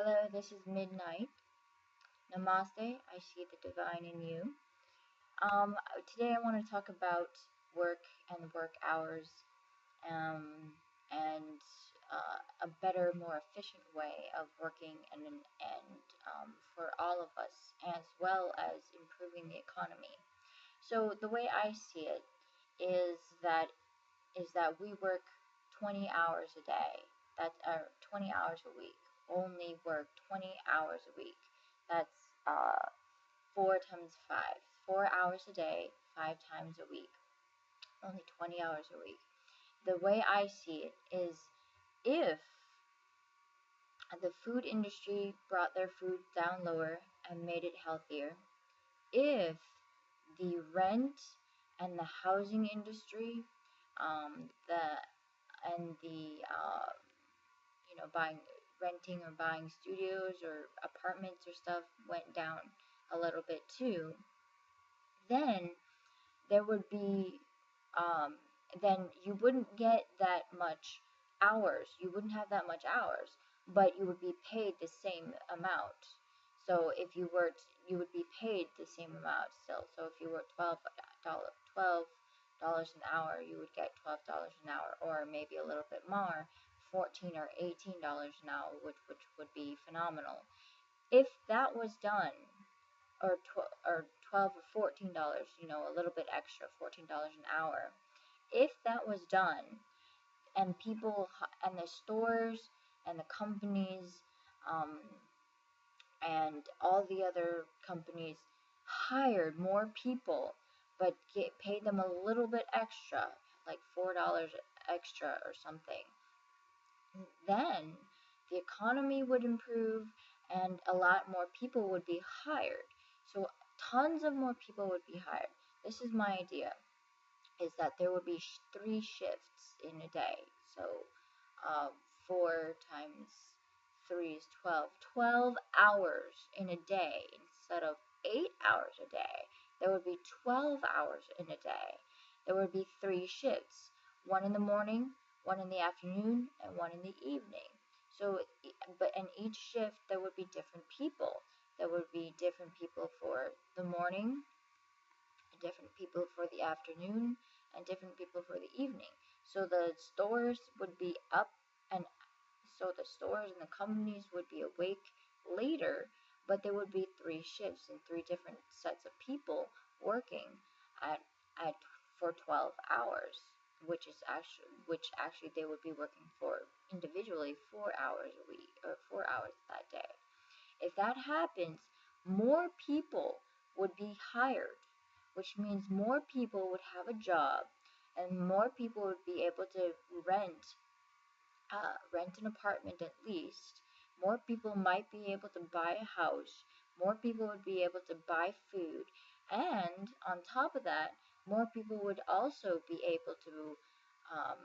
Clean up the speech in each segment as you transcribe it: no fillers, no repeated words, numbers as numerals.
Hello, this is Midnight. Namaste, I see the divine in you. Today I want to talk about work and work hours, um, and a better, more efficient way of working and for all of us, as well as improving the economy. So the way I see it is that we work 20 hours a day. That's 20 hours a week. Only work 20 hours a week. That's 4 times 5. 4 hours a day, 5 times a week. Only 20 hours a week. The way I see it is if the food industry brought their food down lower and made it healthier, if the rent and the housing industry, the and the buying, renting or buying studios or apartments or stuff went down a little bit too, then there would be um, then you wouldn't get that much hours. You wouldn't have that much hours, but you would be paid the same amount. So if you worked, you would be paid the same amount still. So if you worked $12 an hour, you would get $12 an hour, or maybe a little bit more, $14 or $18 an hour, which would be phenomenal. If that was done, or 12 or $14, a little bit extra, $14 an hour. If that was done, and people and the stores and the companies, um, and all the other companies hired more people, but paid them a little bit extra, like $4 extra or something, then the economy would improve and a lot more people would be hired. So tons of more people would be hired. This is my idea, is that there would be 3 shifts in a day. So uh, 4 times 3 is 12. 12 hours in a day instead of 8 hours a day. There would be 12 hours in a day. There would be 3 shifts, one in the morning, one in the afternoon, and one in the evening. So, but in each shift there would be different people. There would be different people for the morning, different people for the afternoon, and different people for the evening. So the stores would be up, and so the stores and the companies would be awake later, but there would be 3 shifts and 3 different sets of people working at at for 12 hours, which actually they would be working for individually 4 hours a week, or 4 hours that day. If that happens, more people would be hired, which means more people would have a job, and more people would be able to rent an apartment at least. More people might be able to buy a house. More people would be able to buy food. And on top of that, more people would also be able to um,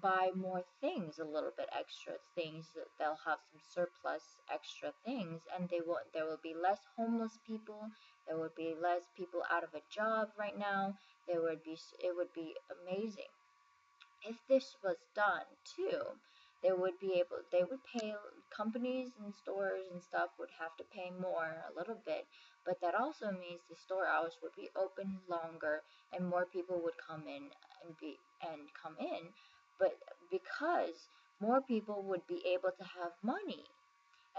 buy more things, a little bit extra things. They'll have some surplus extra things, and there will be less homeless people. There would be less people out of a job right now. It would be amazing. If this was done too, they would pay, companies and stores and stuff would have to pay more a little bit, but that also means the store hours would be open longer and more people would come in, but because more people would be able to have money,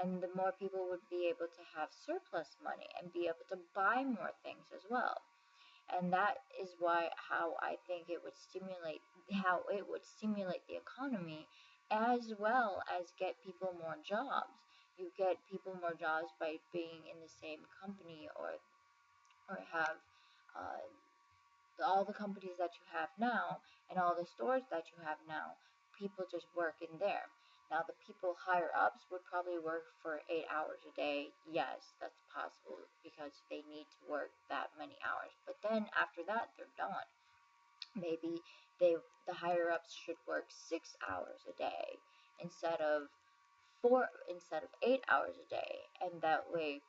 and the more people would be able to have surplus money and be able to buy more things as well. And that is how I think it would stimulate the economy, as well as get people more jobs. You get people more jobs by being in the same company, or have uh, all the companies that you have now and all the stores that you have now. People just work in there. Now the people higher ups would probably work for 8 hours a day. Yes, that's possible because they need to work that many hours. But then after that, they're done. Maybe the higher ups should work 6 hours a day instead of 8 hours a day, and that way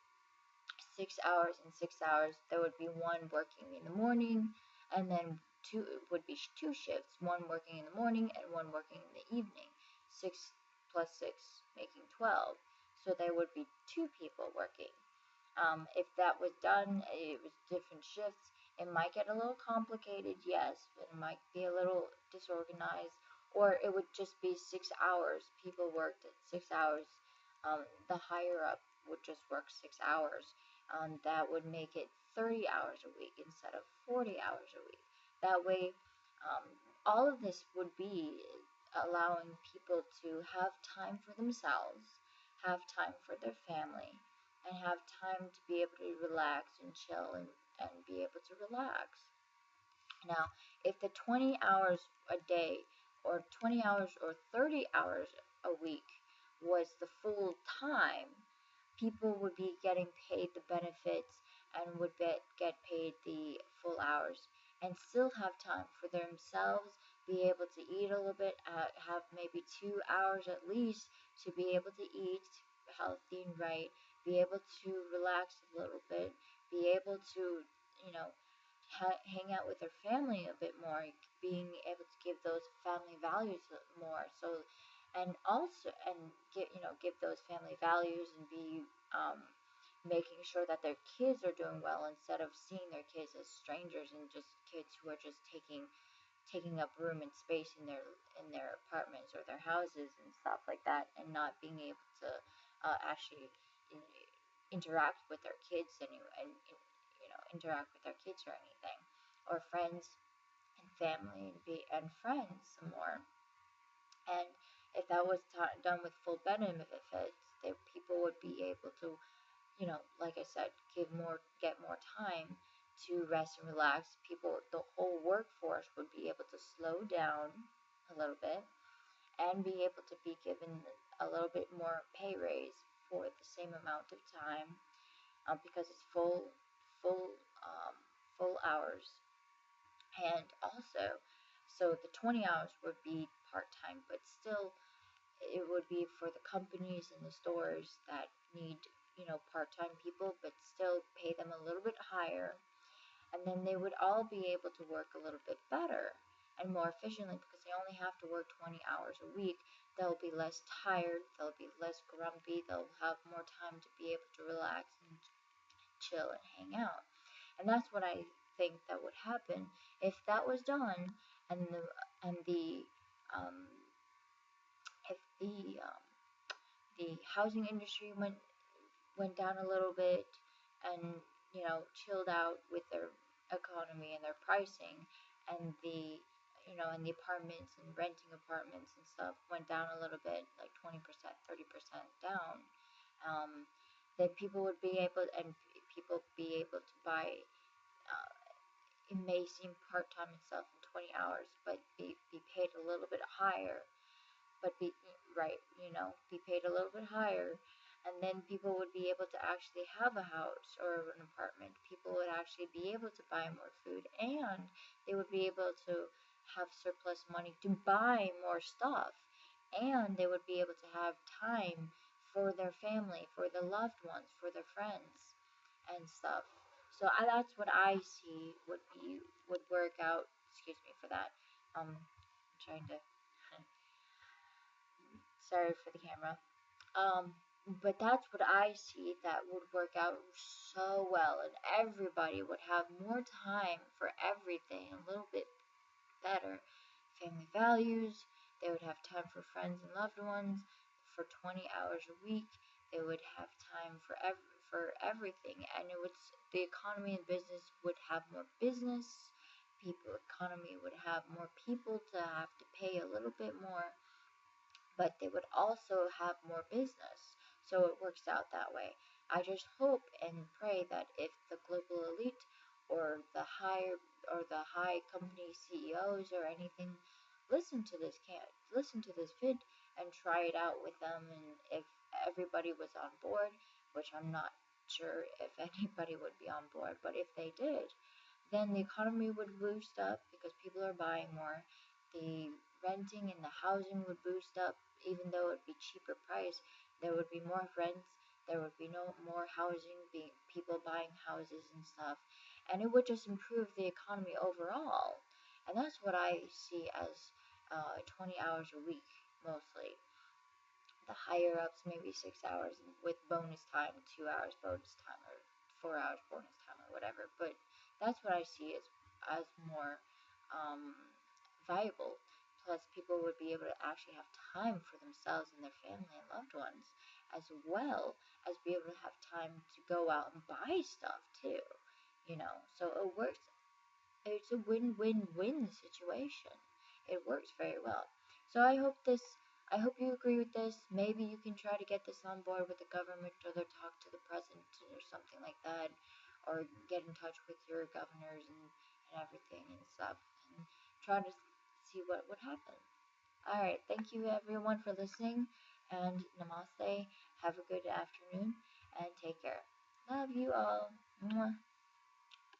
6 hours and 6 hours, there would be one working in the morning, and then two it would be 2 shifts, one working in the morning and one working in the evening. 6 plus 6 making 12. so there would be two people working. If that was done, it was different shifts. It might get a little complicated, yes, but it might be a little disorganized, or it would just be 6 hours. People worked at 6 hours. The higher up would just work 6 hours. That would make it 30 hours a week instead of 40 hours a week. That way, um, all of this would be allowing people to have time for themselves, have time for their family, and have time to be able to relax and chill and be able to relax. Now, if the 20 hours a day or 20 hours or 30 hours a week was the full time, people would be getting paid the benefits and would get paid the full hours and still have time for themselves, be able to eat a little bit, have maybe 2 hours at least to be able to eat healthy and right, be able to relax a little bit, be able to, you know, hang out with their family a bit more, being able to give those family values more. So, and also, and give those family values and be making sure that their kids are doing well instead of seeing their kids as strangers and just kids who are just taking up room and space in their apartments or their houses and stuff like that, and not being able to actually interact with their kids and interact with their kids or anything, or friends and family and friends some more. And if that was done with full benefits, people would be able to, like I said, get more time to rest and relax. The whole workforce would be able to slow down a little bit and be able to be given a little bit more pay raise for the same amount of time, because it's full um, full hours. And also, so the 20 hours would be part-time, but still it would be for the companies and the stores that need, part-time people, but still pay them a little bit higher. And then they would all be able to work a little bit better and more efficiently because they only have to work 20 hours a week. They'll be less tired, they'll be less grumpy, they'll have more time to be able to relax and chill and hang out. And that's what I think that would happen if that was done, and the um, if the housing industry went down a little bit and chilled out with their economy and their pricing, and the apartments and renting apartments and stuff went down a little bit, like 20%, 30% down. Then people would be able and people be able to buy. It may seem part-time and stuff in 20 hours, but be paid a little bit higher, but right, be paid a little bit higher, and then people would be able to actually have a house or an apartment. People would actually be able to buy more food, and they would be able to have surplus money to buy more stuff, and they would be able to have time for their family, for their loved ones, for their friends and stuff. So that's what I see would work out. Excuse me for that. I'm trying to. Sorry for the camera. Um, but that's what I see that would work out so well, and everybody would have more time for everything, a little bit better. Family values, they would have time for friends and loved ones for 20 hours a week. They would have time for everything, and the economy and business would have more business. Economy would have more people to have to pay a little bit more, but they would also have more business. So it works out that way. I just hope and pray that if the global elite or the high company CEOs or anything listen to this vid and try it out with them, and if everybody was on board, which I'm not sure if anybody would be on board, but if they did, then the economy would boost up because people are buying more. The renting and the housing would boost up, even though it would be cheaper price. There would be more rents. There would be no more housing, being people buying houses and stuff, and it would just improve the economy overall. And that's what I see as 20 hours a week mostly. the higher ups maybe 6 hours with bonus time, 2 hours bonus time, or 4 hours bonus time, or whatever. But that's what I see as more viable. Plus, people would be able to actually have time for themselves and their family and loved ones, as well as be able to have time to go out and buy stuff too. So it works. It's a win-win-win situation. It works very well. So I hope you agree with this. Maybe you can try to get this on board with the government, or talk to the president or something like that, or get in touch with your governors and everything and stuff, and try to see what would happen. All right, thank you everyone for listening, and namaste. Have a good afternoon and take care. Love you all. Mwah.